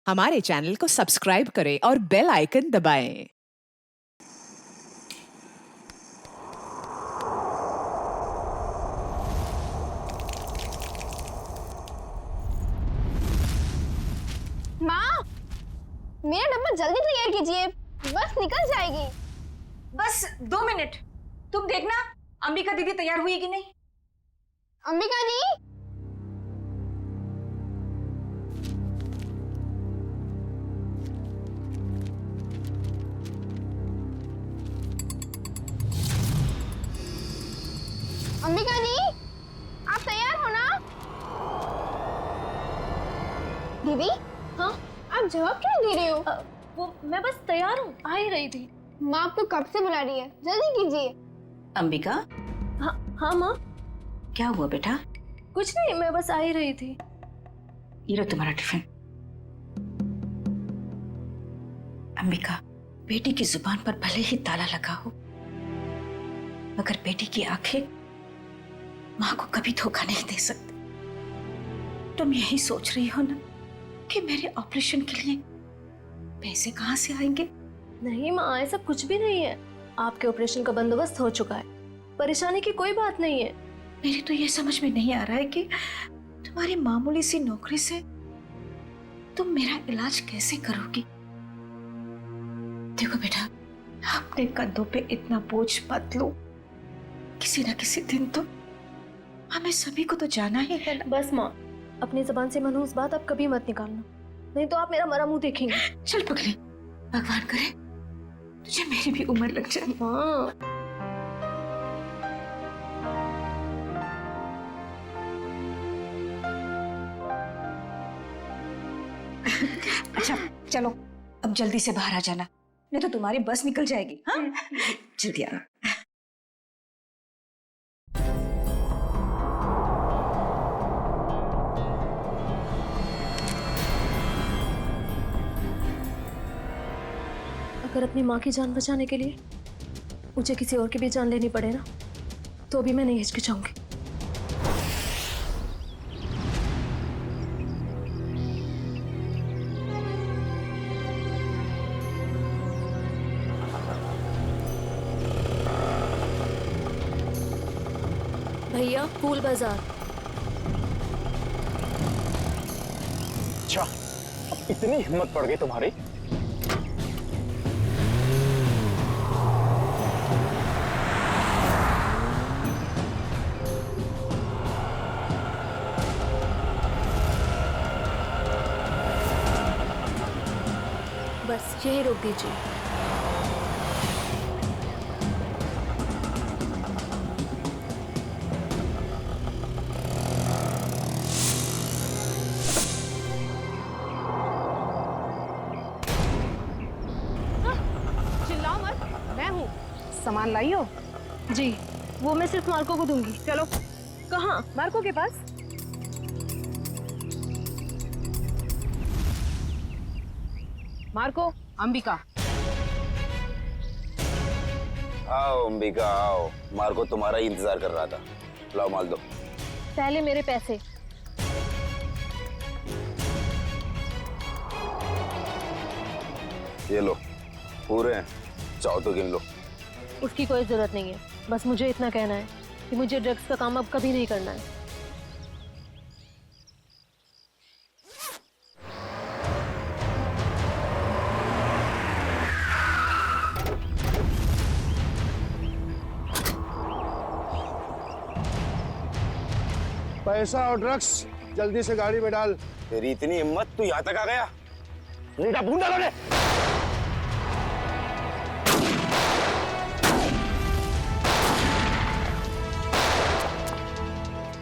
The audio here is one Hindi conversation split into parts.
हमारे चैनल को सब्सक्राइब करें और बेल आइकन दबाएं। माँ, मेरा डब्बा जल्दी तैयार कीजिए, बस निकल जाएगी। बस 2 मिनट, तुम देखना अंबिका दीदी तैयार हुई कि नहीं। अंबिका दी, अंबिका दी, आप तैयार हो ना? दीदी, हाँ, आप जवाब क्यों दे रहे हो? वो मैं बस तैयार हूँ, आ ही रही थी। माँ आपको कब से बुला रही है, जल्दी कीजिए। अंबिका, हाँ माँ, क्या हुआ बेटा? कुछ नहीं, मैं बस आ ही रही थी। ये लो तुम्हारा टिफिन। अंबिका, बेटी की जुबान पर भले ही ताला लगा हो, मगर बेटी की आंखें माँ को कभी धोखा नहीं दे सकती। तुम यही सोच रही हो ना कि मेरे ऑपरेशन के लिए पैसे कहाँ से आएंगे? नहीं माँ, ऐसा कुछ भी नहीं है। आपके ऑपरेशन का बंदोबस्त हो चुका है, परेशानी की कोई बात नहीं है। मेरी तो ये समझ में नहीं आ रहा है कि तुम्हारी मामूली सी नौकरी से तुम मेरा इलाज कैसे करोगी। देखो बेटा, अपने कंधों पे इतना बोझ मत लो। किसी ना किसी दिन तो हमें सभी को तो जाना ही है ना। बस माँ, अपनी जबान से मनहूस बात आप कभी मत निकालना, नहीं तो आप मेरा मरा मुंह देखेंगे। चल पगली, भगवान करे तुझे मेरी भी उम्र लग जाए। हाँ, अच्छा चलो, अब जल्दी से बाहर आ जाना, नहीं तो तुम्हारी बस निकल जाएगी। हाँ, जल्दी आना। अगर अपनी माँ की जान बचाने के लिए मुझे किसी और की भी जान लेनी पड़े ना, तो भी मैं नहीं हिचकिचाऊंगी। भैया, फूल बाजार। अच्छा, अब इतनी हिम्मत पड़ गई तुम्हारी? बस यही रोक दीजिए। चिल्लाओ मत, मैं हूँ। सामान लाई हो? जी, वो मैं सिर्फ मार्को को दूंगी। चलो। कहाँ? मार्को के पास। मार्को, अंबिका। आओ अंबिका आओ, मार्को तुम्हारा ही इंतजार कर रहा था। लाओ माल दो। पहले मेरे पैसे। ये लो, पूरे हैं, चाहो तो गिन लो। उसकी कोई जरूरत नहीं है, बस मुझे इतना कहना है कि मुझे ड्रग्स का काम अब कभी नहीं करना है। पैसा और ड्रग्स जल्दी से गाड़ी में डाल। तेरी इतनी हिम्मत, तू यहाँ तक आ गया? रीटा ढूंढ डालो ने।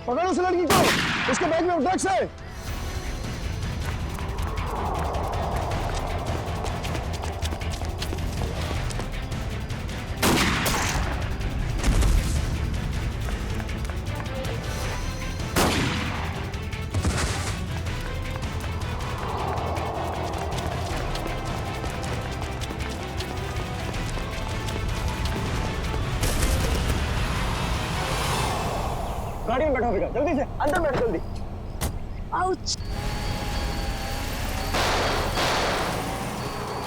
पकड़ उस लड़की को, उसके बैग में ड्रग्स है। गाड़ी में बैठो बेटा, जल्दी से अंदर बैठो जल्दी। आउच!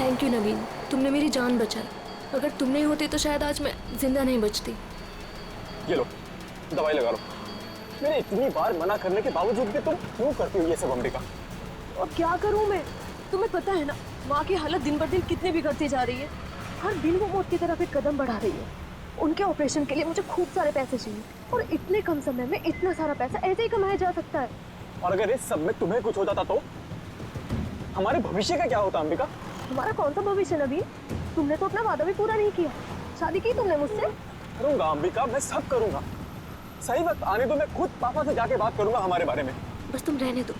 थैंक यू नवीन, तुमने मेरी जान बचाई। अगर तुम नहीं होते तो शायद आज मैं जिंदा नहीं बचती। ये लो दवाई लगा लो। मैंने इतनी बार मना करने के बावजूद भी तुम क्यों करती हो ये सब अंबिका? और क्या करूं मैं? तुम्हें पता है ना माँ की हालत दिन बर दिन कितनी बिगड़ती जा रही है। हर दिन वो मौत की तरफ एक कदम बढ़ा रही है। उनके ऑपरेशन के लिए मुझे खूब सारे पैसे चाहिए और इतने कम समय में इतना सारा पैसा ऐसे ही कमाया जा सकता है। और अगर इस सब में तुम्हें कुछ हो जाता तो हमारे भविष्य का क्या होता अंबिका? हमारा कौन सा भविष्य नवीन? तुमने तो अपना वादा भी पूरा नहीं किया। शादी की तुमने मुझसे? करूंगा अंबिका, मैं सब करूंगा। सही वक्त आने दो, मैं खुद पापा से जाके बात करूंगा हमारे बारे में। बस तुम रहने दो।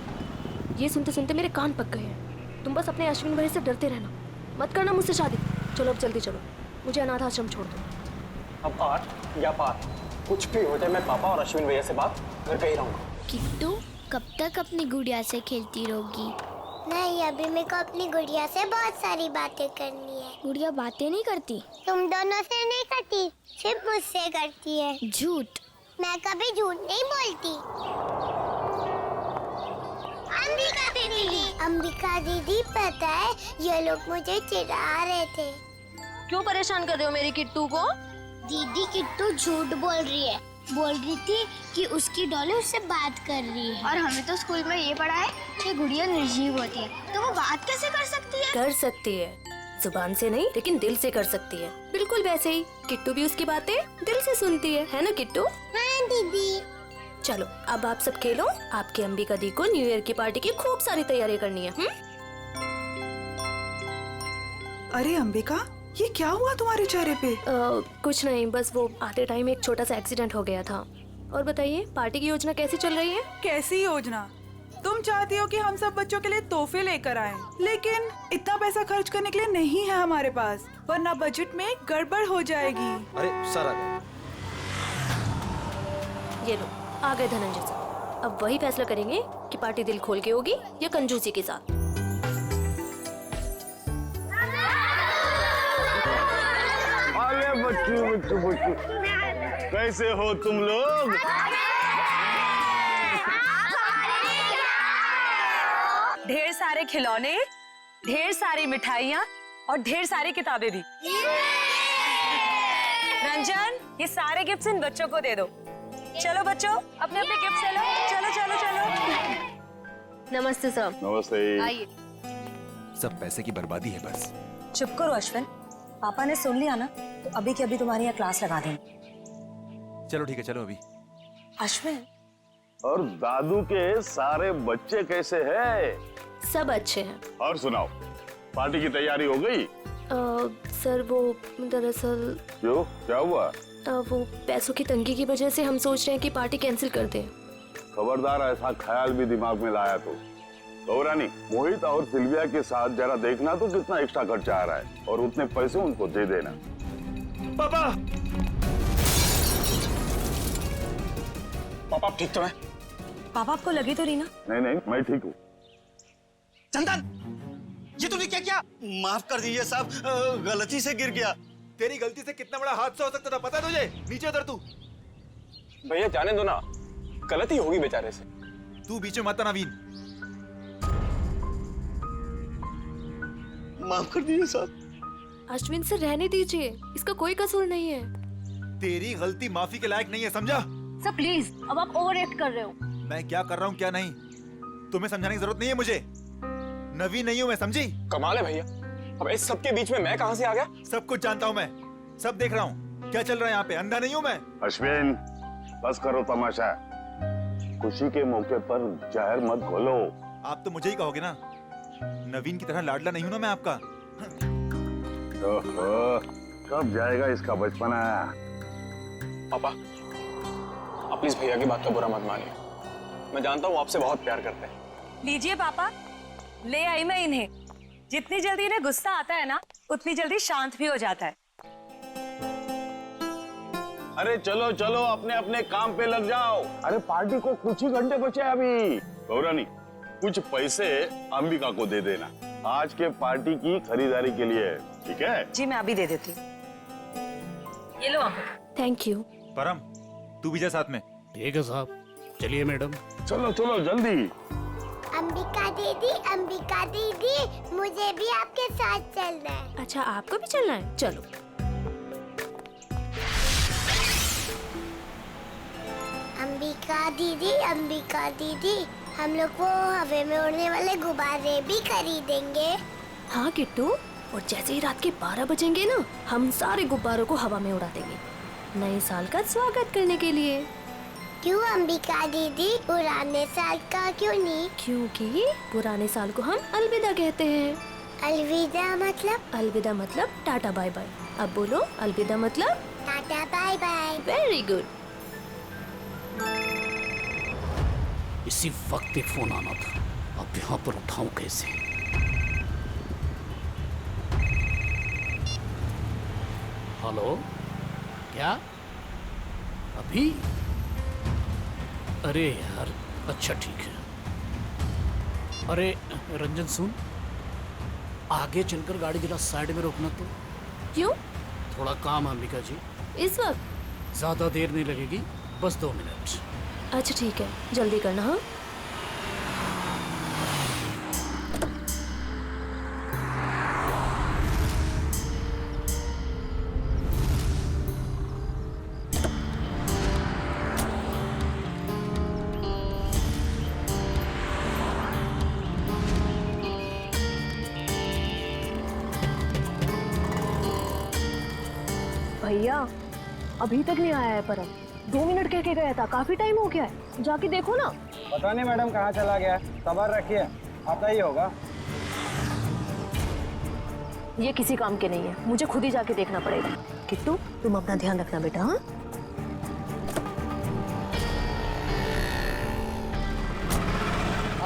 ये सुनते सुनते मेरे कान पक गए हैं। तुम बस अपने अश्विन भाई से डरते रहना, मत करना मुझसे शादी। चलो अब जल्दी चलो, मुझे अनाथ आश्रम छोड़ दो। अब आर या पार कुछ भी हो जाए, मैं पापा और अश्विन भैया से बात करके ही रहूंगा। किट्टू कब तक अपनी गुड़िया से खेलती रहोगी? नहीं, अभी मेरे को अपनी गुड़िया से बहुत सारी बातें करनी है। गुड़िया बातें नहीं करती? तुम दोनों से नहीं करती, सिर्फ मुझसे करती है। झूठ। मैं कभी झूठ नहीं बोलती। अंबिका दीदी पता है ये लोग मुझे चिढ़ा रहे थे। क्यों परेशान कर रहे हो मेरी किट्टू को? दीदी किट्टू झूठ बोल रही है। बोल रही थी कि उसकी डॉली उससे बात कर रही है। और हमें तो स्कूल में ये पढ़ा है कि गुड़िया निर्जीव होती है, तो वो बात कैसे कर सकती है? कर सकती है, जुबान से नहीं लेकिन दिल से कर सकती है। बिल्कुल वैसे ही किट्टू भी उसकी बातें दिल से सुनती है ना किट्टू? हाँ दीदी। चलो अब आप सब खेलो। आपकी अंबिका दी को न्यू ईयर की पार्टी की खूब सारी तैयारी करनी है। अरे अंबिका, ये क्या हुआ तुम्हारे चेहरे पे? कुछ नहीं, बस वो आते टाइम एक छोटा सा एक्सीडेंट हो गया था। और बताइए पार्टी की योजना कैसी चल रही है? कैसी योजना? तुम चाहती हो कि हम सब बच्चों के लिए तोहफे लेकर आएं, लेकिन इतना पैसा खर्च करने के लिए नहीं है हमारे पास, वरना बजट में गड़बड़ हो जाएगी। अरे सर आ गए। ये लो आ गए धनंजय सर। अब वही फैसला करेंगे कि पार्टी दिल खोल के होगी या कंजूसी के साथ। अरे बच्चू कैसे हो तुम लोग? ढेर सारे खिलौने, ढेर सारी मिठाइयाँ और ढेर सारी किताबें भी। रंजन, ये सारे गिफ्ट्स इन बच्चों को दे दो। चलो बच्चों, अपने अपने गिफ्ट ले लो। चलो चलो चलो। नमस्ते सर। नमस्ते। आइए। सब पैसे की बर्बादी है बस। चुप करो अश्विन, पापा ने सुन लिया ना तो अभी के अभी तुम्हारी यहाँ क्लास लगा देंगे। चलो ठीक है, चलो अभी। अश्विन, और दादू के सारे बच्चे कैसे हैं? सब अच्छे हैं। और सुनाओ, पार्टी की तैयारी हो गई? सर वो दरअसल क्यों, क्या हुआ? वो पैसों की तंगी की वजह से हम सोच रहे हैं कि पार्टी कैंसिल कर दें। खबरदार ऐसा ख्याल भी दिमाग में लाया तो गौरानी, मोहित और सिल्विया के साथ जरा देखना तो कितना एक्स्ट्रा खर्चा आ रहा है, और उतने पैसे उनको दे देना। पापा पापा आप ठीक तो हैं? पापा आपको लगी तो रही ना? नहीं नहीं, मैं ठीक हूँ। चंदन, ये तूने क्या किया? माफ कर दीजिए साहब, गलती से गिर गया। तेरी गलती से कितना बड़ा हादसा हो सकता था पता है तुझे? नीचे उतर तू। भैया जाने दो ना, गलती होगी बेचारे से। तू बीच में मत आना नवीन। माफ कर दीजिए साहब। अश्विन से रहने दीजिए, इसका कोई कसूर नहीं है। तेरी गलती माफी के लायक नहीं है, समझा? सर प्लीज, अब आप ओवर एक्ट कर रहे हो। मैं क्या कर रहा हूँ क्या नहीं, तुम्हें समझाने की जरूरत नहीं है मुझे। नवीन नहीं हूँ मैं, समझी? कमाल है भैया, अब इस सब के बीच में मैं कहां से आ गया? सब कुछ जानता हूँ मैं, सब देख रहा हूँ क्या चल रहा है यहाँ पे, अंधा नहीं हूँ मैं। अश्विन, बस करो तमाशा। खुशी के मौके पर जहर मत घोलो। आप तो मुझे ही कहोगे ना, नवीन की तरह लाडला नहीं हूँ ना मैं आपका। ओहो, कब जाएगा इसका बचपना? पापा आप प्लीज भैया की बात का बुरा मत मानिए, मैं जानता हूँ आपसे बहुत प्यार करते हैं। लीजिए पापा, ले आई मैं इन्हें। जितनी जल्दी इन्हें गुस्सा आता है ना, उतनी जल्दी शांत भी हो जाता है। अरे चलो चलो, अपने अपने काम पे लग जाओ। अरे पार्टी को कुछ ही घंटे बचे अभी। गौरानी, कुछ पैसे अंबिका को दे देना, आज के पार्टी की खरीदारी के लिए, ठीक है? जी मैं अभी दे देती हूँ। ये लो आप। Thank you. परम, तू भी जा साथ में। ठीक है साहब, चलिए मैडम। चलो चलो जल्दी। अंबिका दीदी, मुझे भी आपके साथ चलना है। अच्छा, आपको भी चलना है? चलो। अंबिका दीदी, हम लोग वो हवा में उड़ने वाले गुब्बारे भी खरीदेंगे। हाँ किट्टू, और जैसे ही रात के 12 बजेंगे ना, हम सारे गुब्बारों को हवा में उड़ा देंगे, नए साल का स्वागत करने के लिए। क्यों अंबिका दीदी, पुराने साल का क्यों नहीं? क्योंकि पुराने साल को हम अलविदा कहते हैं। अलविदा मतलब? अलविदा मतलब टाटा बाय बाय। अब बोलो, अलविदा मतलब? Tata bye bye. Very good. इसी वक्त एक फोन आना था, अब यहाँ पर उठाऊं कैसे? हेलो, क्या अभी? अरे यार, अच्छा ठीक है। अरे रंजन सुन, आगे चलकर गाड़ी जरा साइड में रोकना तो। क्यों? थोड़ा काम है अंबिका जी। इस वक्त? ज्यादा देर नहीं लगेगी, बस 2 मिनट। अच्छा ठीक है, जल्दी करना। हाँ भैया, अभी तक नहीं आया है परम। 2 मिनट कह के गया था, काफी टाइम हो गया है, जाके देखो ना। पता नहीं मैडम कहाँ चला गया, सबर रखिए, आता ही होगा। ये किसी काम के नहीं है, मुझे खुद ही जाके देखना पड़ेगा। किट्टू, तुम अपना ध्यान रखना बेटा। हाँ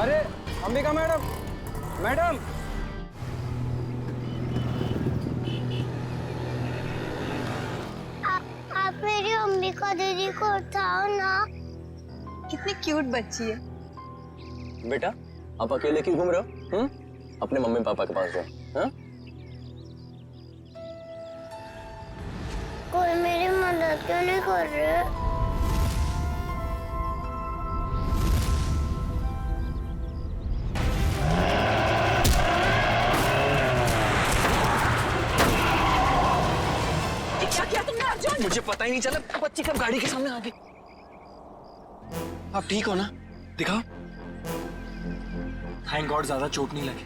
अरे अंबिका मैडम, मैडम आप मेरी अंबिका दीदी को उठाओ ना। कितनी क्यूट बच्ची है। बेटा, आप अकेले क्यों घूम रहे हो? अपने मम्मी पापा के पास जाओ। हाँ? कोई मेरी मदद क्यों नहीं कर रहे? क्या किया तुमने अर्जुन? मुझे पता ही नहीं चला, बच्ची कब गाड़ी के सामने आ गई। आप ठीक हो ना? दिखाओ। थैंक गॉड ज्यादा चोट नहीं लगी,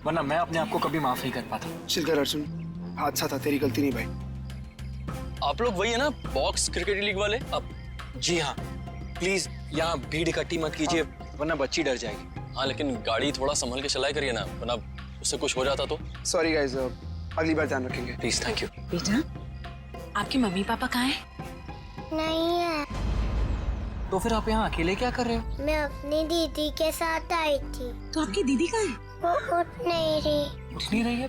वरना मैं अपने आप को कभी माफ नहीं कर पाता। चिल कर अर्जुन, हादसा था, तेरी गलती नहीं भाई। आप लोग वही है ना, बॉक्स क्रिकेट लीग वाले? अब जी हाँ, प्लीज यहाँ भीड़ इकट्ठी मत कीजिए, वरना बच्ची डर जाएगी। हाँ, लेकिन गाड़ी थोड़ा संभल के चलाया करिए ना, वरना उससे कुछ हो जाता तो। सॉरी गाइस, अगली बार ध्यान रखेंगे। Please, thank you. बेटा, आपके मम्मी पापा कहाँ हैं? नहीं है। तो फिर आप यहाँ अकेले क्या कर रहे हो? मैं अपनी दीदी के साथ आई थी। तो आपकी दीदी कहाँ है? वो उठ नहीं रही। उठ नहीं रही है?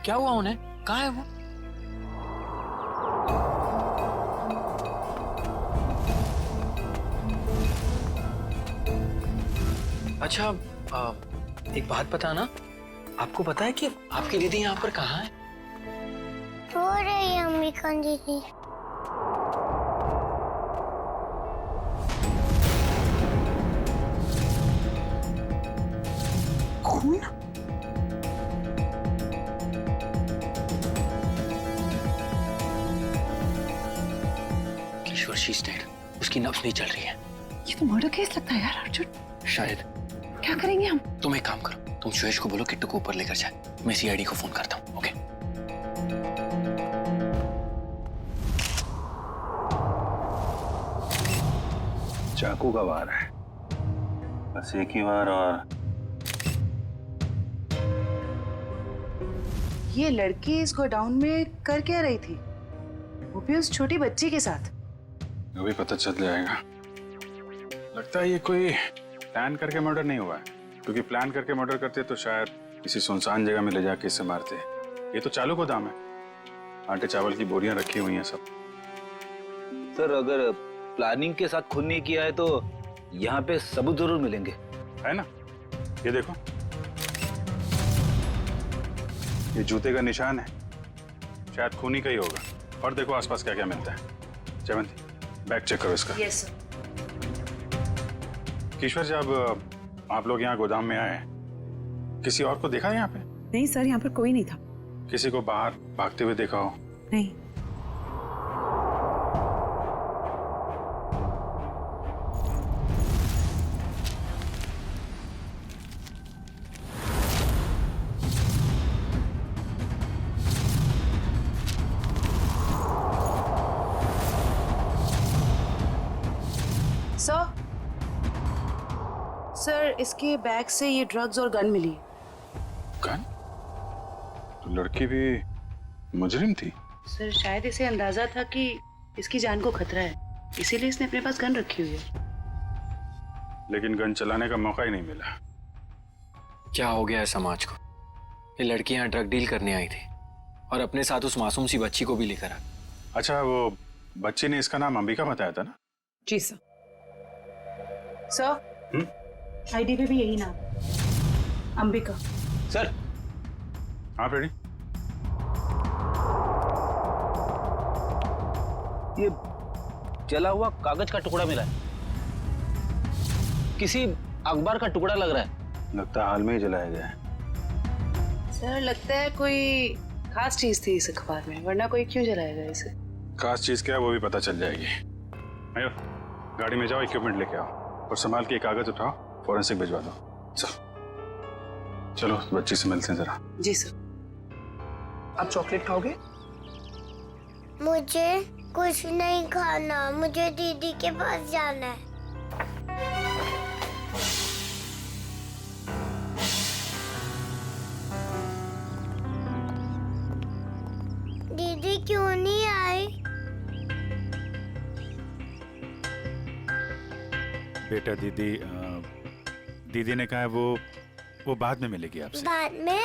क्या हुआ उन्हें? कहाँ है वो? अच्छा, एक बात बताना, आपको पता है कि आपकी दीदी यहाँ पर कहाँ है? रो रही है अंबिका दीदी। खून? किशोर, शी इज डेड। उसकी नब्ज नहीं चल रही है। ये तो मर्डर केस लगता है यार अर्जुन। शायद। क्या करेंगे हम? तुम एक काम करो, तुम सुयश को बोलो किट्टू को ऊपर लेकर जाए, मैं सीआईडी को फोन करता हूँ। ओके? चाकू का वार है, बस एक ही बार। और ये लड़की इस गोडाउन में कर क्या रही थी, वो भी उस छोटी बच्ची के साथ? वो भी पता चल जाएगा। लगता है ये कोई प्लान करके मर्डर नहीं हुआ है, क्योंकि प्लान करके मर्डर करते तो शायद किसी सुनसान जगह में ले जाके इसे मारते। ये तो चालू गोदाम है, आटे चावल की बोरियां रखी हुई हैं सब। सर, अगर प्लानिंग के साथ खून नहीं किया है तो यहाँ पे सबूत जरूर मिलेंगे, है ना? ये देखो, ये जूते का निशान है, शायद खूनी का ही होगा। और देखो आसपास क्या क्या मिलता है। जयवंती, बैग चेक करो इसका। Yes sir. किशोर, जब आप लोग यहाँ गोदाम में आए हैं, किसी और को देखा यहाँ पे? नहीं सर, यहाँ पर कोई नहीं था। किसी को बाहर भागते हुए देखा हो? नहीं। सर, इसके बैग से ये ड्रग्स और गन मिली। गन? तो लड़की भी मुजरिम थी? सर, शायद इसे अंदाजा था कि इसकी जान को खतरा है, इसीलिए इसने अपने पास गन रखी हुई है। लेकिन गन चलाने का मौका ही नहीं मिला। क्या हो गया है समाज को? ये लड़की यहाँ ड्रग डील करने आई थी और अपने साथ उस मासूम सी बच्ची को भी लेकर आ। अच्छा, वो बच्ची ने इसका नाम अंबिका बताया था ना? जी सर। सर, आईडी पे भी यही नाम, अंबिका। सर। हाँ बेटी। ये जला हुआ कागज का टुकड़ा मिला है, किसी अखबार का टुकड़ा लग रहा है। लगता है हाल में ही जलाया गया है। सर, लगता है कोई खास चीज थी इस अखबार में, वरना कोई क्यों जलाएगा इसे? खास चीज क्या है वो भी पता चल जाएगी। आयो, गाड़ी में जाओ, इक्विपमेंट लेके आओ और संभाल के कागज उठाओ, फॉरेंसिक भिजवा दो। चलो बच्ची से मिलते हैं जरा। जी सर। आप चॉकलेट खाओगे? मुझे कुछ नहीं खाना, मुझे दीदी के पास जाना है। दीदी क्यों नहीं आई? बेटा दीदी ने कहा है वो बाद में मिलेगी आपसे। बाद में?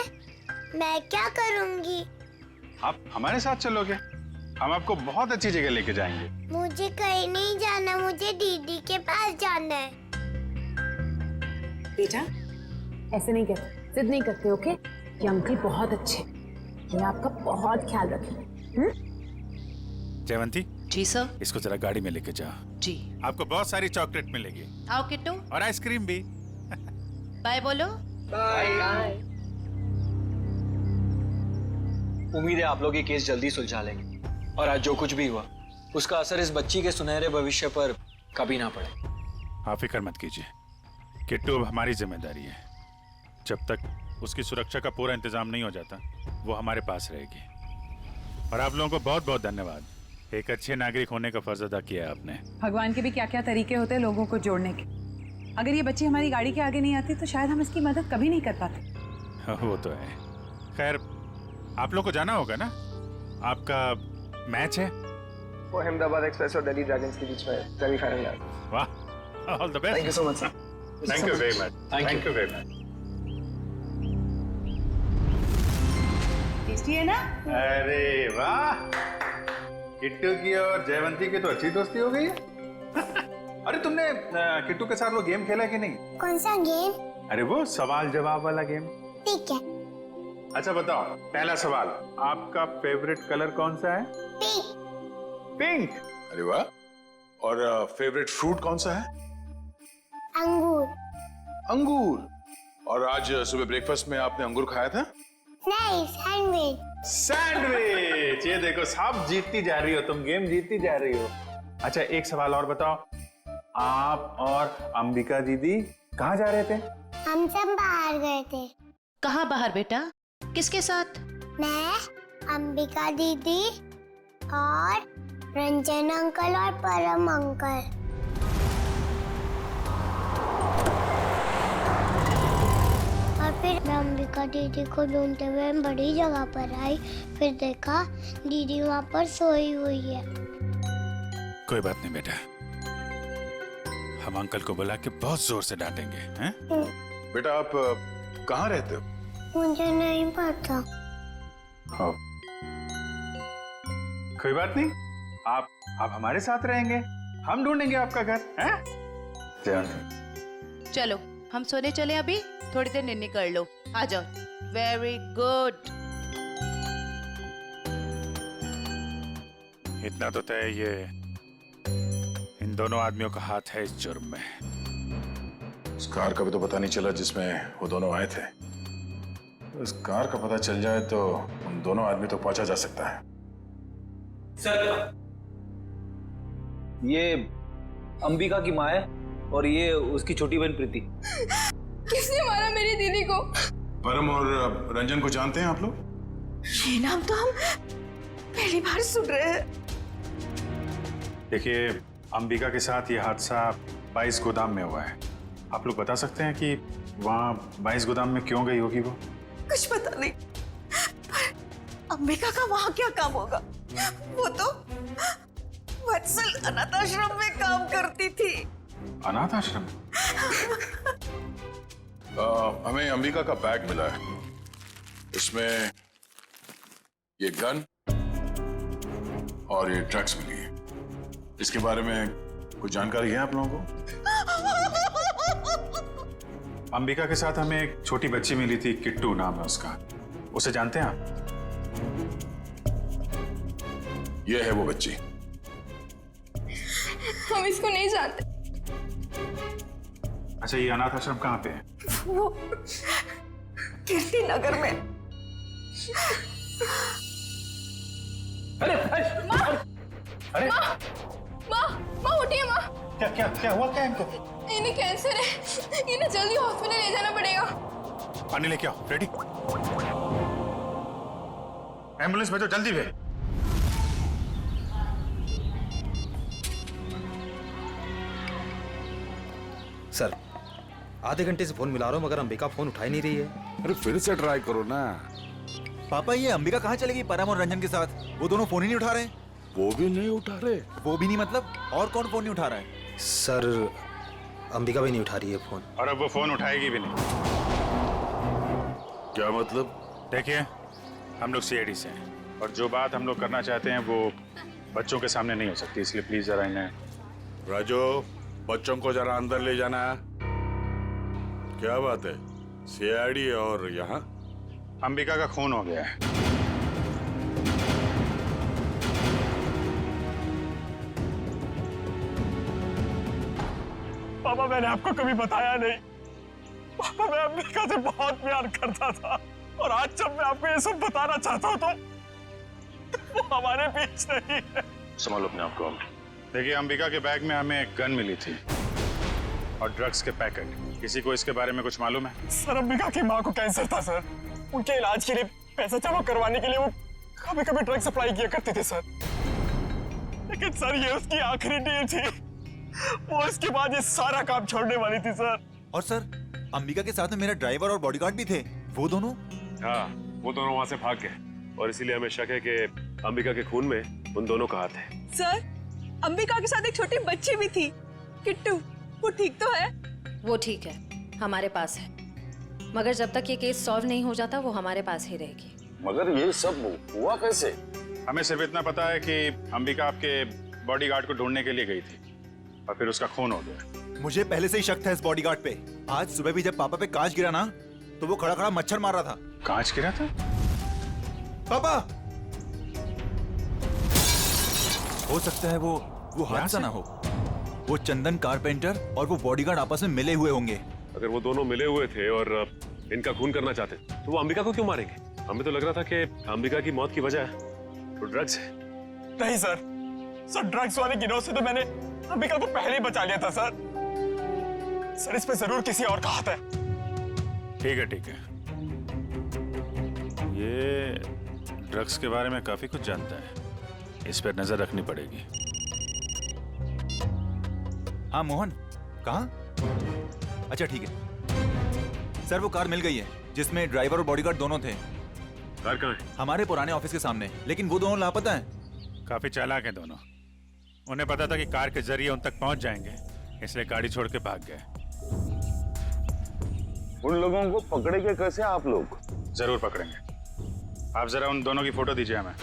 मैं क्या करूंगी? आप हमारे साथ चलोगे, हम आपको बहुत अच्छी जगह लेके जाएंगे। मुझे कहीं नहीं जाना, मुझे दीदी के पास जाना है। बेटा, ऐसे नहीं कहते, जिद नहीं करते, ओके? ये अंकल बहुत अच्छे, ये आपका बहुत ख्याल रखेंगे। जयवंती। जी सर। इसको जरा गाड़ी में लेके जाओ। जी। आपको बहुत सारी चॉकलेट मिलेगी। आओ किट्टू। और आइसक्रीम भी। बाय बोलो। बाय। उम्मीद है आप लोग ये केस जल्दी सुलझा लेंगे और आज जो कुछ भी हुआ उसका असर इस बच्ची के सुनहरे भविष्य पर कभी ना पड़े। आप फिक्र मत कीजिए, किट्टू अब हमारी जिम्मेदारी है। जब तक उसकी सुरक्षा का पूरा इंतजाम नहीं हो जाता वो हमारे पास रहेगी। और आप लोगों को बहुत बहुत धन्यवाद, एक अच्छे नागरिक होने का फर्ज अदा किया आपने। भगवान के भी क्या क्या तरीके होते हैं लोगों को जोड़ने के। अगर ये बच्ची हमारी गाड़ी के आगे नहीं आती तो शायद हम इसकी मदद कभी नहीं कर पाते। वो तो है। खैर, आप लोग को जाना होगा ना, आपका मैच है। वो अहमदाबाद एक्सप्रेस और दिल्ली ड्रैगन्स के बीच में सेमीफाइनल है। वाह, all the best. Thank you so much sir. Thank you very much. Thank you very much. Tasty है ना? अरे वाह, किट्टू की और जयवंती की तो अच्छी दोस्ती हो गई है। अरे तुमने किट्टू के साथ वो गेम खेला कि नहीं? कौन सा गेम? अरे वो सवाल जवाब वाला गेम। ठीक है। अच्छा बताओ, पहला सवाल, आपका फेवरेट कलर कौन सा है? पिंक। पिंक। अरे वाह। और फेवरेट फ्रूट कौन सा है? अंगूर। अंगूर। और आज सुबह ब्रेकफास्ट में आपने अंगूर खाया था? नहीं, सैंडविच। सैंडविच। ये देखो, सब जीतती जा रही हो तुम, गेम जीतती जा रही हो। अच्छा, एक सवाल और बताओ, आप और अंबिका दीदी कहाँ जा रहे थे? हम सब बाहर गए थे। कहाँ बाहर बेटा? किसके साथ? मैं, अंबिका दीदी और रंजन अंकल और परम अंकल। और फिर मैं अंबिका दीदी को ढूंढते हुए बड़ी जगह पर आई, फिर देखा दीदी वहाँ पर सोई हुई है। कोई बात नहीं बेटा, हम अंकल को बुला के बहुत जोर से डांटेंगे, हैं? बेटा आप कहाँ रहते हो? मुझे नहीं पता। हाँ। कोई बात नहीं, आप हमारे साथ रहेंगे, हम ढूंढेंगे आपका घर, हैं? चलो हम सोने चले, अभी थोड़ी देर निन्नी कर लो, आ जाओ। Very good. इतना तो तय, ये इन दोनों आदमियों का हाथ है इस जुर्म में। उस कार का भी तो पता नहीं चला जिसमें वो दोनों आए थे। तो इस कार का पता चल जाए तो उन दोनों आदमी तो पहुंचा जा सकता है। सर, ये अंबिका की माँ है और ये उसकी छोटी बहन प्रीति। किसने मारा मेरी दीदी को? परम और रंजन को जानते हैं आप लोग? ये नाम तो हम पहली बार सुन रहे हैं। देखिए, अंबिका के साथ ये हादसा 22 गोदाम में हुआ है। आप लोग बता सकते हैं कि वहाँ 22 गोदाम में क्यों गई होगी वो? कुछ पता नहीं, पर अंबिका का वहाँ क्या काम होगा? वो तो वत्सल अनाथ आश्रम में काम करती थी। अनाथ आश्रम? हमें अंबिका का बैग मिला है। इसमें ये गन और ये ड्रग्स मिली है। इसके बारे में कुछ जानकारी है आप लोगों को? अंबिका के साथ हमें एक छोटी बच्ची मिली थी, किट्टू नाम है उसका। उसे जानते हैं आप? ये है वो बच्ची। हम इसको नहीं जानते। अच्छा, ये अनाथ आश्रम कहाँ पे है? वो कीर्ति नगर में। अरे अरे माँ उठिए माँ। क्या हुआ क्या इनको? इन्हें कैंसर है, इन्हें जल्दी हॉस्पिटल ले जाना पड़ेगा। पानी लेके आओ। रेडी? एम्बुलेंस भेजो जल्दी भेज। सर, आधे घंटे से फोन मिला रहा हूँ मगर अंबिका फोन उठा ही नहीं रही है। अरे फिर से ट्राई करो ना। पापा, ये अंबिका कहाँ चलेगी परम और रंजन के साथ? वो दोनों फोन ही नहीं उठा रहे। वो भी नहीं उठा रहे? वो भी नहीं मतलब? और कौन फोन नहीं उठा रहा है? सर, अंबिका भी नहीं उठा रही है फोन। और अब वो फोन उठाएगी भी नहीं। क्या मतलब? देखिए, हम लोग सीआईडी से हैं और जो बात हम लोग करना चाहते हैं वो बच्चों के सामने नहीं हो सकती, इसलिए प्लीज जरा इन्हें। राजू, बच्चों को जरा अंदर ले जाना। क्या बात है? सीआईडी और यहाँ? अंबिका का खून हो गया है। पापा, मैंने आपको कभी बताया नहीं। पापा, मैं अंबिका से बहुत प्यार करता था और आज जब मैं आपको ये सब बताना चाहता हूँ तो वो हमारे बीच नहीं है। संभालो अपने आप को। देखिए, अंबिका के बैग में हमें एक गन मिली थी और ड्रग्स के पैकेट। किसी को इसके बारे में कुछ मालूम है? सर, अंबिका की माँ को कैंसर था सर। उनके इलाज के लिए पैसा जमा करवाने के लिए वो कभी कभी ड्रग सप्लाई किया करते थे सर। लेकिन सर, ये उसकी आखिरी डील थी। वो इसके बाद ये सारा काम छोड़ने वाली थी सर। और सर, अंबिका के साथ में मेरा ड्राइवर और बॉडीगार्ड भी थे। वो दोनों? हाँ, वो दोनों वहाँ से भाग गए और इसीलिए हमें शक है कि अंबिका के खून में उन दोनों का हाथ है। सर, अंबिका के साथ एक छोटी बच्ची भी थी, किट्टू। वो ठीक तो है? वो ठीक है, हमारे पास है। मगर जब तक ये केस सॉल्व नहीं हो जाता वो हमारे पास ही रहेगी। मगर ये सब हुआ कैसे? हमें सिर्फ इतना पता है कि अंबिका आपके बॉडीगार्ड को ढूंढने के लिए गई थी और फिर उसका खून हो गया। मुझे पहले से ही शक था इस बॉडीगार्ड पे। आज सुबह भी जब पापा पे कांच गिरा ना, तो वो खड़ा खड़ा मच्छर मार रहा था। कांच गिरा था? पापा, हो सकता है वो हादसा ना हो। वो चंदन कारपेंटर और वो बॉडीगार्ड आपस में मिले हुए होंगे। अगर वो दोनों मिले हुए थे और इनका खून करना चाहते तो वो अंबिका को क्यों मारेंगे? हमें तो लग रहा था कि अंबिका की मौत की वजह तो ड्रग्स है। नहीं सर, ड्रग्स वाले गिरोह से तो मैंने अंबिका को पहले ही बचा लिया था सर। सर, इस पे जरूर किसी और का हाथ है। ठीक है, ठीक है। ये ड्रग्स के बारे में काफी कुछ जानता है, इस पर नजर रखनी पड़ेगी। हाँ मोहन, कहाँ? अच्छा ठीक है सर, वो कार मिल गई है जिसमें ड्राइवर और बॉडीगार्ड दोनों थे। कार कहाँ है? हमारे पुराने ऑफिस के सामने, लेकिन वो दोनों लापता हैं। काफी चालाक हैं दोनों। उन्हें पता था कि कार के जरिए उन तक पहुंच जाएंगे, इसलिए गाड़ी छोड़ के भाग गए। उन लोगों को पकड़ेंगे कैसे आप लोग? जरूर पकड़ेंगे। आप जरा उन दोनों की फोटो दीजिए हमें।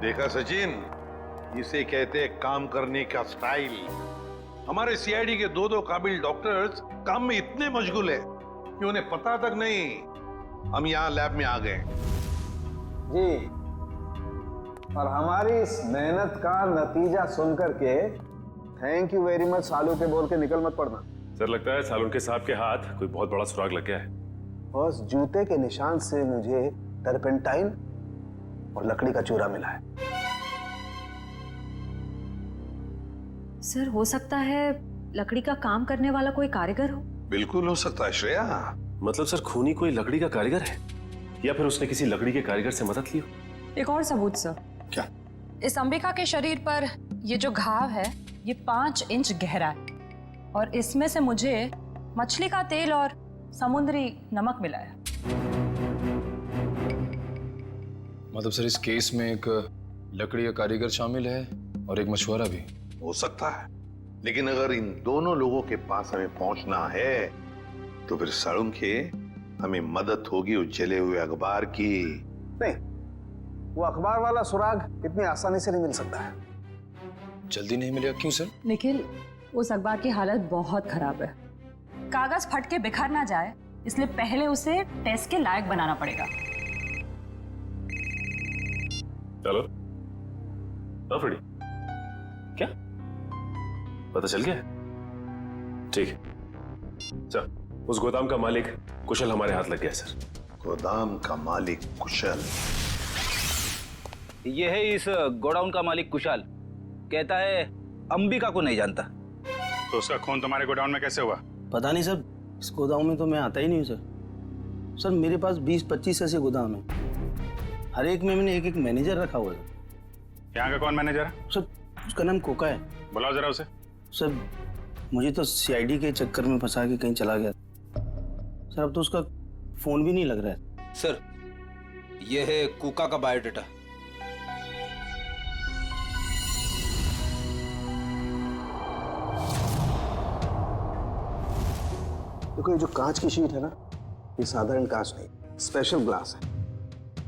देखा सचिन, इसे कहते हैं काम करने का स्टाइल। हमारे सीआईडी के दो काबिल डॉक्टर्स काम में इतने मशगूल है कि उन्हें पता तक नहीं हम यहाँ लैब में आ गए। जी, और हमारी इस मेहनत का नतीजा सुनकर के थैंक यू वेरी मच सालू के बोल के निकल मत पड़ना। सर लगता है सालुन साहब के हाथ कोई बहुत बड़ा सुराग लग गया है। और उस जूते के निशान से मुझे टर्पेंटाइन और लकड़ी का चूरा मिला है। सर हो सकता है लकड़ी का काम करने वाला कोई कारीगर हो। बिल्कुल हो सकता है श्रेया। मतलब सर खूनी कोई लकड़ी का कारीगर है या फिर उसने किसी लकड़ी के कारीगर से मदद ली हो? एक और सबूत सर। क्या? इस अंबिका के शरीर पर ये जो घाव है ये 5 इंच गहरा है और इसमें से मुझे मछली का तेल और समुद्री नमक मिला है। मतलब सर इस केस में एक लकड़ी का कारीगर शामिल है और एक मछुआरा भी हो सकता है, लेकिन अगर इन दोनों लोगों के पास हमें पहुंचना है तो फिर सालुन के हमें मदद होगी उस जले हुए अखबार की। नहीं, वो अखबार वाला सुराग इतनी आसानी से नहीं मिल सकता है। जल्दी नहीं मिलेगा? क्यों सर? निखिल, उस अखबार की हालत बहुत खराब है। कागज फट के बिखर ना जाए इसलिए पहले उसे टेस्ट के लायक बनाना पड़ेगा। चलो। हाँ फ्रेडी, क्या पता चल गया? ठीक है, चल। उस गोदाम का मालिक कुशल हमारे हाथ लग गया सर। गोदाम का मालिक कुशल? ये है इस गोडाउन का मालिक कुशाल। कहता है अंबिका को नहीं जानता। तो उसका खून तुम्हारे गोडाउन में कैसे हुआ? पता नहीं सर, इस गोदाम में तो मैं आता ही नहीं हूँ सर। सर मेरे पास 20-25 ऐसे गोदाम है, हर एक में मैंने एक मैनेजर रखा हुआ है। यहाँ का कौन मैनेजर है? सर उसका नाम कोका है। बुलाओ जरा उसे। सर मुझे तो सीआईडी के चक्कर में फंसा के कहीं चला गया सर, अब तो उसका फोन भी नहीं लग रहा है। सर ये है कुका का बायोडाटा। देखो, ये जो कांच की शीट है ना, ये साधारण कांच नहीं, स्पेशल ग्लास है।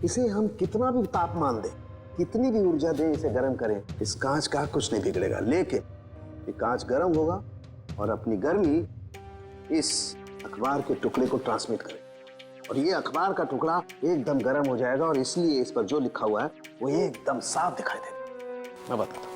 इसे हम कितना भी तापमान दें, कितनी भी ऊर्जा दें, इसे गर्म करें, इस कांच का कुछ नहीं बिगड़ेगा। लेकिन ये कांच गर्म होगा और अपनी गर्मी इस अखबार के टुकड़े को ट्रांसमिट करेगा और ये अखबार का टुकड़ा एकदम गर्म हो जाएगा और इसलिए इस पर जो लिखा हुआ है वो एकदम साफ दिखाई देगा। मैं बताता हूँ।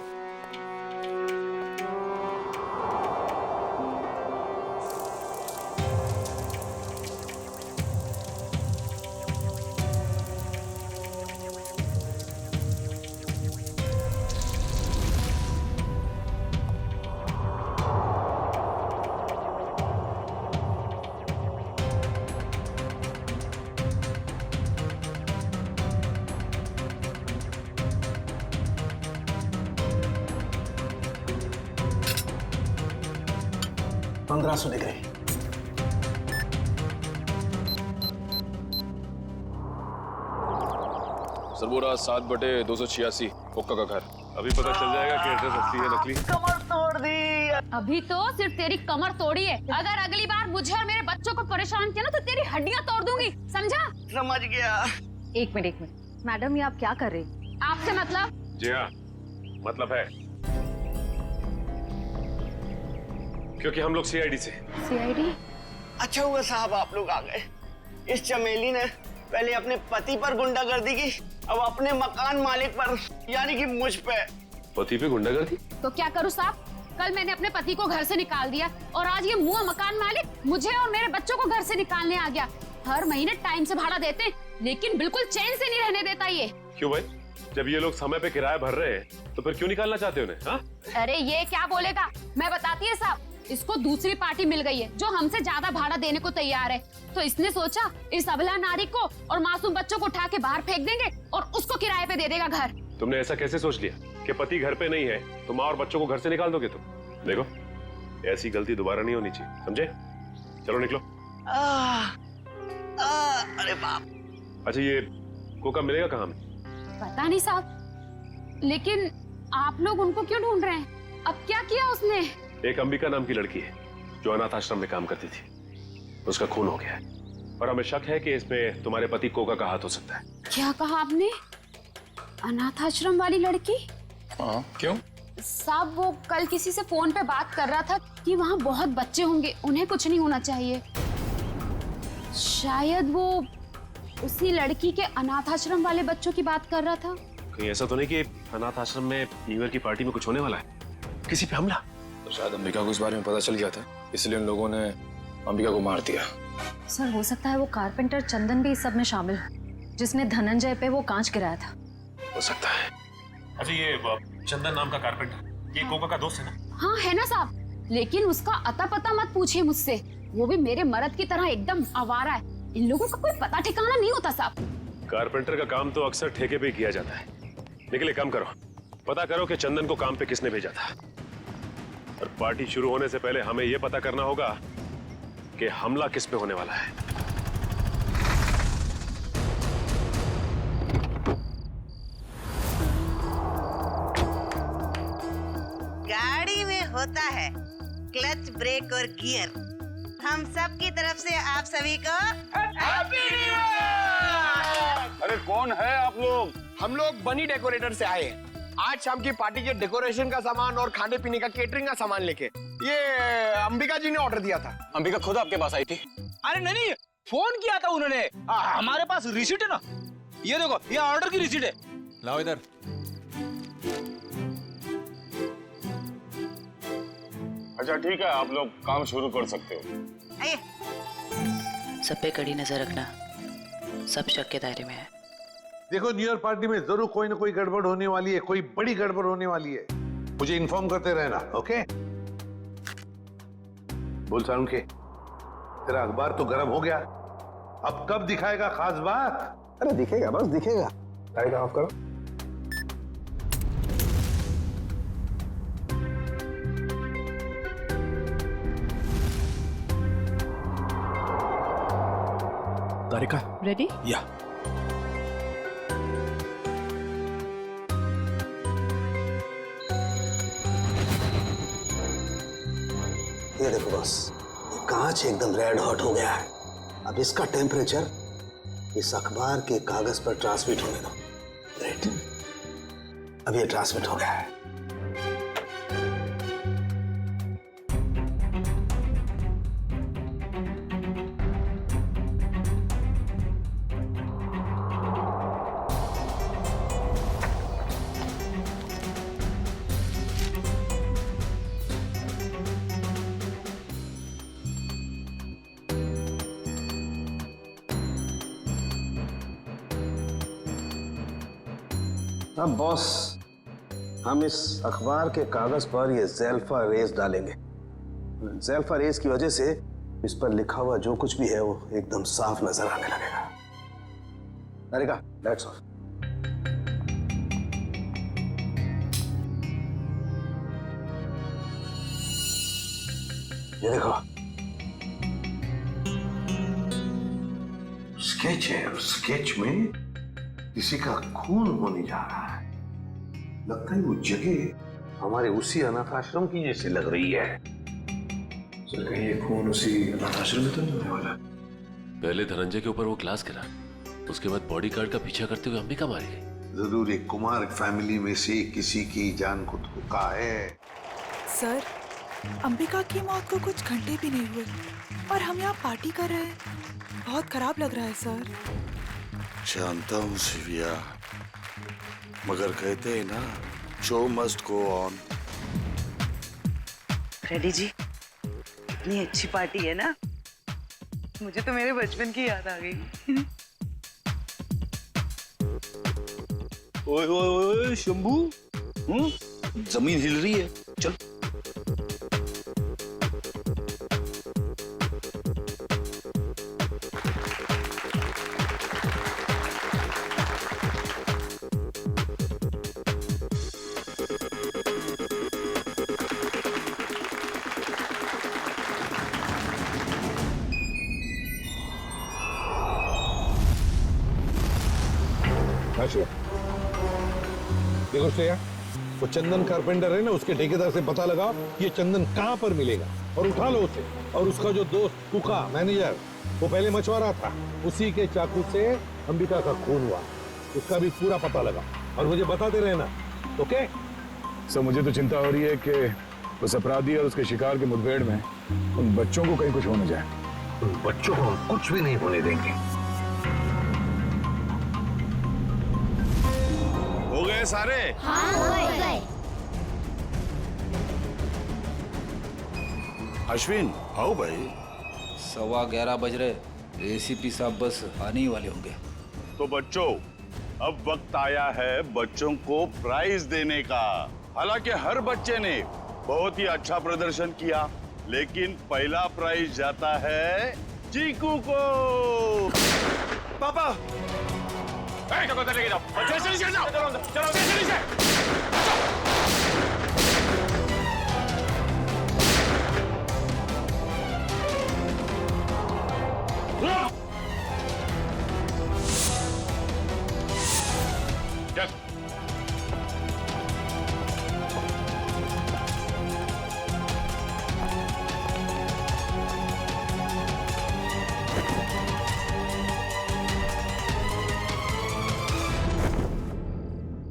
$1500 डिग्री। सर वो रहा 7/286 कोका का घर। अभी पता चल जाएगा कि एड्रेस असली है नकली। कमर तोड़ दी। अभी तो सिर्फ तेरी कमर तोड़ी है, अगर अगली बार मुझे और मेरे बच्चों को परेशान किया ना तो तेरी हड्डियां तोड़ दूंगी, समझा? समझ गया। एक मिनट, मैडम ये आप क्या कर रही हैं? आपसे मतलब? जी हाँ, मतलब है, क्योंकि हम लोग सीआईडी से। सीआईडी? अच्छा हुआ साहब आप लोग आ गए। इस चमेली ने पहले अपने पति पर गुंडागर्दी की, अब अपने मकान मालिक पर, यानी कि मुझ पे। पति पे गुंडागर्दी? तो क्या करूँ साहब? कल मैंने अपने पति को घर से निकाल दिया और आज ये मुंह मकान मालिक मुझे और मेरे बच्चों को घर से निकालने आ गया। हर महीने टाइम से भाड़ा देते लेकिन बिल्कुल चैन से नहीं रहने देता ये। क्यों भाई? जब ये लोग समय पे किराया भर रहे हैं तो फिर क्यों निकालना चाहते उन्हें? हाँ? अरे ये क्या बोलेगा, मैं बताती है साहब, इसको दूसरी पार्टी मिल गई है जो हमसे ज्यादा भाड़ा देने को तैयार है, तो इसने सोचा इस अबला नारी को और मासूम बच्चों को उठा के बाहर फेंक देंगे और उसको किराए पे दे देगा घर। तुमने ऐसा कैसे सोच लिया कि पति घर पे नहीं है तो माँ और बच्चों को घर से निकाल दोगे तुम? देखो ऐसी गलती दोबारा नहीं होनी चाहिए, समझे? चलो निकलो। अरे बाप। अच्छा ये कोका मिलेगा कहाँ में? पता नहीं साहब, लेकिन आप लोग उनको क्यों ढूंढ रहे हैं? अब क्या किया उसने? एक अंबिका नाम की लड़की है जो अनाथ आश्रम में काम करती थी, उसका खून हो गया है और हमें शक है कि इसमें तुम्हारे पति कोका का हाथ हो सकता है। क्या कहा आपने? अनाथ आश्रम वाली लड़की? हाँ, क्यों? साहब वो कल किसी से फोन पे बात कर रहा था कि वहाँ बहुत बच्चे होंगे, उन्हें कुछ नहीं होना चाहिए। शायद वो उसी लड़की के अनाथ आश्रम वाले बच्चों की बात कर रहा था। कहीं ऐसा तो नहीं कि अनाथ आश्रम में न्यू ईयर की पार्टी में कुछ होने वाला है, किसी पे हमला? तो शायद अंबिका को इस बारे में पता चल गया था, इसलिए उन लोगों ने अंबिका को मार दिया। सर हो सकता है वो कारपेंटर चंदन भी इस सब में शामिल हो, जिसने धनंजय पे वो कांच गिराया था। हो सकता है। अच्छा ये चंदन नाम का कारपेंटर, ये कोका का दोस्त है ना? हाँ है ना साहब, लेकिन उसका अता पता मत पूछिए मुझसे, वो भी मेरे मर्द की तरह एकदम आवारा है। इन लोगों का कोई पता ठिकाना नहीं होता साहब। कारपेंटर का काम तो अक्सर ठेके पे किया जाता है। निकले काम करो, पता करो कि चंदन को काम पे किसने भेजा था, और पार्टी शुरू होने से पहले हमें यह पता करना होगा कि हमला किस पे होने वाला है। गाड़ी में होता है क्लच, ब्रेक और गियर। हम सब की तरफ से आप सभी को हैप्पी न्यू ईयर। अरे कौन है आप लोग? हम लोग बनी डेकोरेटर से आए हैं। आज शाम की पार्टी के डेकोरेशन का सामान और खाने पीने का केटरिंग का सामान लेके। ये अंबिका जी ने ऑर्डर दिया था। अंबिका खुद आपके पास आई थी? अरे नहीं, फोन किया था उन्होंने। हमारे पास रिसीट है ना, ये देखो, ये ऑर्डर की रिसीट है। लाओ इधर। अच्छा ठीक है, आप लोग काम शुरू कर सकते हो। सब पे कड़ी नजर रखना, सब शक के दायरे में है। देखो न्यू ईयर पार्टी में जरूर कोई ना कोई गड़बड़ होने वाली है, कोई बड़ी गड़बड़ होने वाली है। मुझे इन्फॉर्म करते रहना, ओके? बोल सारुण के, तेरा अखबार तो गर्म हो गया, अब कब दिखाएगा खास बात? अरे दिखेगा, बस दिखेगा। लाइट ऑफ करो। तारिका रेडी? या ये देखो बस, ये कांच एकदम रेड हॉट हो गया है। अब इसका टेम्परेचर इस अखबार के कागज पर ट्रांसमिट होने दो। ग्रेट, अब ये ट्रांसमिट हो गया है। अब बॉस, हम इस अखबार के कागज पर ये ज़ेल्फा रेस डालेंगे। ज़ेल्फा रेस की वजह से इस पर लिखा हुआ जो कुछ भी है वो एकदम साफ नजर आने लगेगा। तारिका, लाइट्स ऑफ। ये देखो, स्केच है, और स्केच में किसी का खून होने जा रहा है। लगता है वो जगह हमारे उसी अनाथ आश्रम की जैसी लग रही है। सर कहीं ये खून उसी अनाथ आश्रम में तो नहीं होने वाला? पहले धनंजय के ऊपर वो क्लास गिरा, उसके बाद बॉडीगार्ड का पीछा करते हुए अंबिका मारी गई। जरूर एक कुमार फैमिली में से किसी की जान को धोखा है। सर, अंबिका की मौत को कुछ घंटे भी नहीं हुए और हम यहाँ पार्टी कर रहे हैं। बहुत खराब लग रहा है सर। जानता हूँ सिविया, मगर कहते हैं ना, show must go on. Ready जी, इतनी अच्छी पार्टी है ना, मुझे तो मेरे बचपन की याद आ गई। ओए ओए ओए शंभू, जमीन हिल रही है, चल। देखो श्रेया, वो चंदन कारपेंटर है ना, उसके ठेकेदार से पता लगाओ ये चंदन कहाँ पर मिलेगा और उठा लो उसे। और उसका जो दोस्त कुका मैनेजर, वो पहले मछुआरा था, उसी के चाकू से अंबिका का खून हुआ, उसका भी पूरा पता लगाओ। और मुझे बताते रहना, ओके? सर मुझे तो चिंता हो रही है कि उस अपराधी और उसके शिकार के मुठभेड़ में उन बच्चों को कहीं कुछ हो न जाए। उन बच्चों को हम कुछ भी नहीं होने देंगे। हो गए सारे? हाँ, हो गए। अश्विन आओ भाई। 11:15 बज रहे, एसीपी साहब बस आने ही वाले होंगे। तो बच्चों, अब वक्त आया है बच्चों को प्राइज देने का। हालांकि हर बच्चे ने बहुत ही अच्छा प्रदर्शन किया, लेकिन पहला प्राइज जाता है चीकू को। पापा लेके जाओ, चलो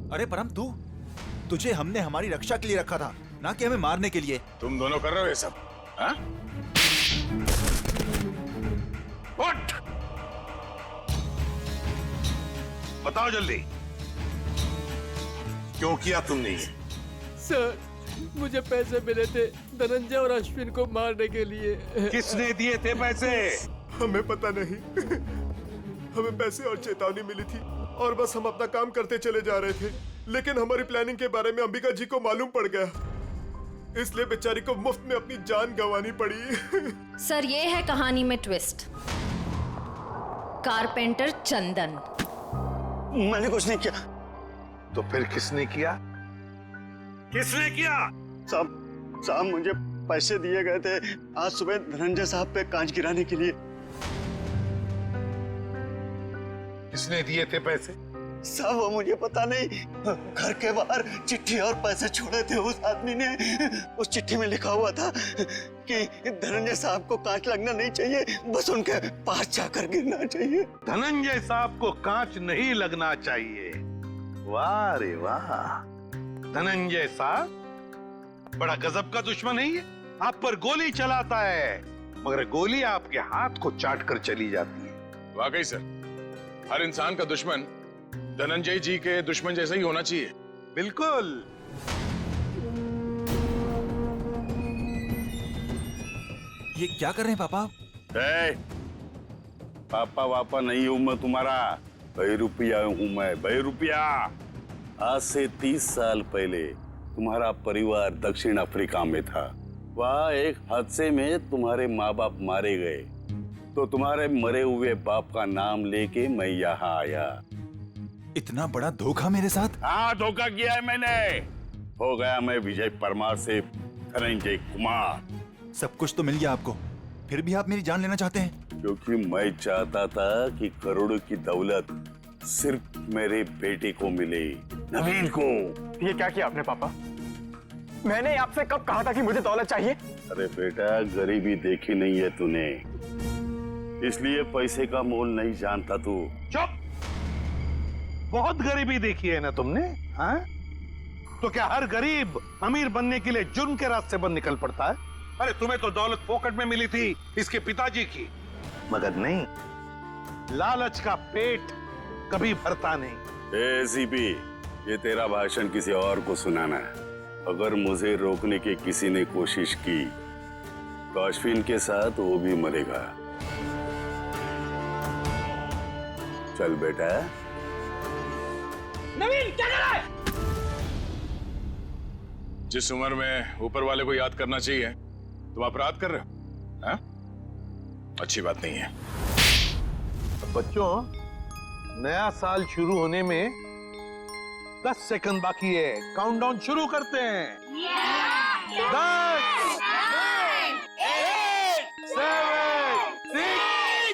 अरे परम, तुझे हमने हमारी रक्षा के लिए रखा था, ना कि हमें मारने के लिए। तुम दोनों कर रहे हो ये सब, हाँ? उठ! बताओ जल्दी, क्यों किया तुमने ये? सर, मुझे पैसे मिले थे धनंजय और अश्विन को मारने के लिए। किसने दिए थे पैसे? हमें पता नहीं। हमें पैसे और चेतावनी मिली थी और बस हम अपना काम करते चले जा रहे थे, लेकिन हमारी प्लानिंग के बारे में अंबिका जी को मालूम पड़ गया, इसलिए बेचारी को मुफ्त में अपनी जान गंवानी पड़ी। सर, ये है कहानी में ट्विस्ट। कारपेंटर चंदन। मैंने कुछ नहीं किया। तो फिर किसने किया? किसने किया? साहब मुझे पैसे दिए गए थे आज सुबह धनंजय साहब पे कांच गिराने के लिए। किसने दिए थे पैसे? साहब वो मुझे पता नहीं, घर के बाहर चिट्ठी और पैसे छोड़े थे उस आदमी ने। उस चिट्ठी में लिखा हुआ था कि धनंजय साहब को कांच लगना नहीं चाहिए, बस उनके पास जाकर गिरना चाहिए। धनंजय साहब को कांच नहीं लगना चाहिए। वाह रे वाह, धनंजय साहब बड़ा गजब का दुश्मन है ये। आप पर गोली चलाता है, मगर गोली आपके हाथ को चाट कर चली जाती है। वाकई सर, हर इंसान का दुश्मन धनंजय जी के दुश्मन जैसा ही होना चाहिए। बिल्कुल। ये क्या कर रहे हैं पापा? पापा वापा नहीं हूं मैं तुम्हारा, बहरूपिया हूं मैं, बहरूपिया। आज से 30 साल पहले तुम्हारा परिवार दक्षिण अफ्रीका में था। वहाँ एक हादसे में तुम्हारे माँ बाप मारे गए, तो तुम्हारे मरे हुए बाप का नाम लेके मैं यहाँ आया। इतना बड़ा धोखा मेरे साथ? हाँ, धोखा किया है मैंने। हो गया मैं विजय परमार से धनंजय कुमार। सब कुछ तो मिल गया आपको, फिर भी आप मेरी जान लेना चाहते हैं? क्योंकि मैं चाहता था कि करोड़ों की दौलत सिर्फ मेरे बेटे को मिले, नवीन को। ये क्या किया आपने पापा? मैंने आपसे कब कहा था कि मुझे दौलत चाहिए? अरे बेटा, गरीबी देखी नहीं है तूने, इसलिए पैसे का मोल नहीं जानता तू। चुप! बहुत गरीबी देखी है ना तुमने, हाँ? तो क्या हर गरीब अमीर बनने के लिए जुर्म के रास्ते पर निकल पड़ता है? अरे तुम्हें तो दौलत फोकट में मिली थी इसके पिताजी की, मगर नहीं, लालच का पेट कभी भरता नहीं। एसीपी, ये तेरा भाषण किसी और को सुनाना है। अगर मुझे रोकने की किसी ने कोशिश की तो अश्विन के साथ वो भी मरेगा। चल बेटा। नवीन, क्या कर रहा है? जिस उम्र में ऊपर वाले को याद करना चाहिए, तुम अपराध कर रहे हो, हाँ? अच्छी बात नहीं है। बच्चों, नया साल शुरू होने में 10 सेकंड बाकी है। काउंटडाउन शुरू करते हैं। 10, 9, 8, 7, 6,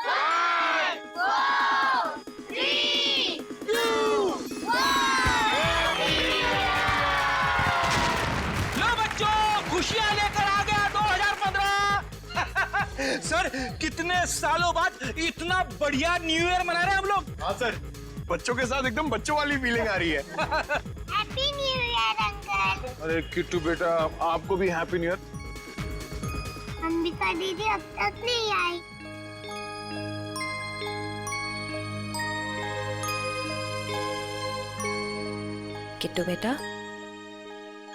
5, 4, 3, 2, 1। लो बच्चों, खुशियां लेकर आ गया 2015। सर, कितने सालों बाद इतना बढ़िया न्यू ईयर मना रहे हैं हम लोग। हाँ सर, बच्चों के साथ एकदम बच्चों वाली फीलिंग आ रही है। Happy new year uncle. अरे किट्टू बेटा, आपको भी हैप्पी न्यू ईयर। अंबिका दीदी अब तक नहीं आई। किट्टू बेटा,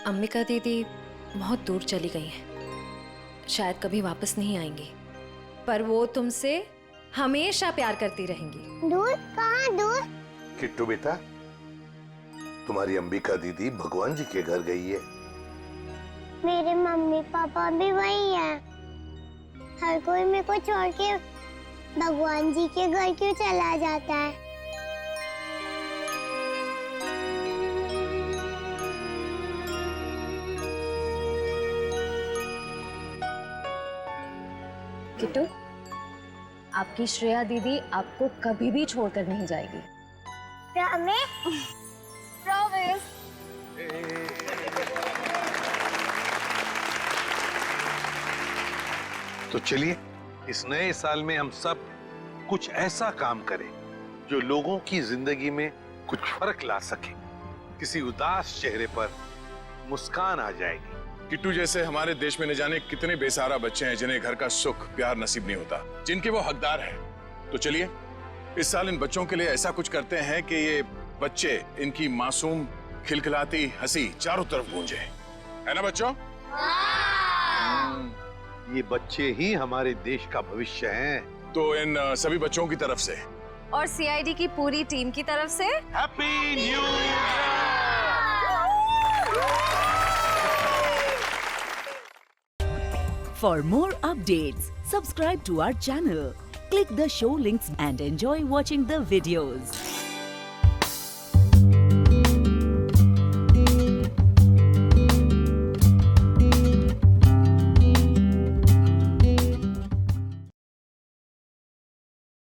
अंबिका दीदी बहुत दूर चली गई हैं। शायद कभी वापस नहीं आएंगी, पर वो तुमसे हमेशा प्यार करती रहेंगी। दूर? कहाँ दूर? किट्टू बेटा, तुम्हारी अंबिका दीदी भगवान जी के घर गई है। मेरे मम्मी पापा भी वही हैं। हर कोई मेरे को छोड़ के भगवान जी के घर क्यों चला जाता है? किट्टू, आपकी श्रेया दीदी आपको कभी भी छोड़कर नहीं जाएगी। प्रॉमिस? प्रॉमिस। तो चलिए इस नए साल में हम सब कुछ ऐसा काम करें जो लोगों की जिंदगी में कुछ फर्क ला सके। किसी उदास चेहरे पर मुस्कान आ जाएगी। किट्टू जैसे हमारे देश में न जाने कितने बेसहारा बच्चे हैं जिन्हें घर का सुख प्यार नसीब नहीं होता, जिनके वो हकदार हैं। तो चलिए इस साल इन बच्चों के लिए ऐसा कुछ करते हैं कि ये बच्चे, इनकी मासूम खिलखिलाती हंसी चारों तरफ गूंजे, है ना बच्चों? ये बच्चे ही हमारे देश का भविष्य हैं। तो इन सभी बच्चों की तरफ से और सीआईडी की पूरी टीम की तरफ से happy new For more updates, subscribe to our channel, click the show links and enjoy watching the videos.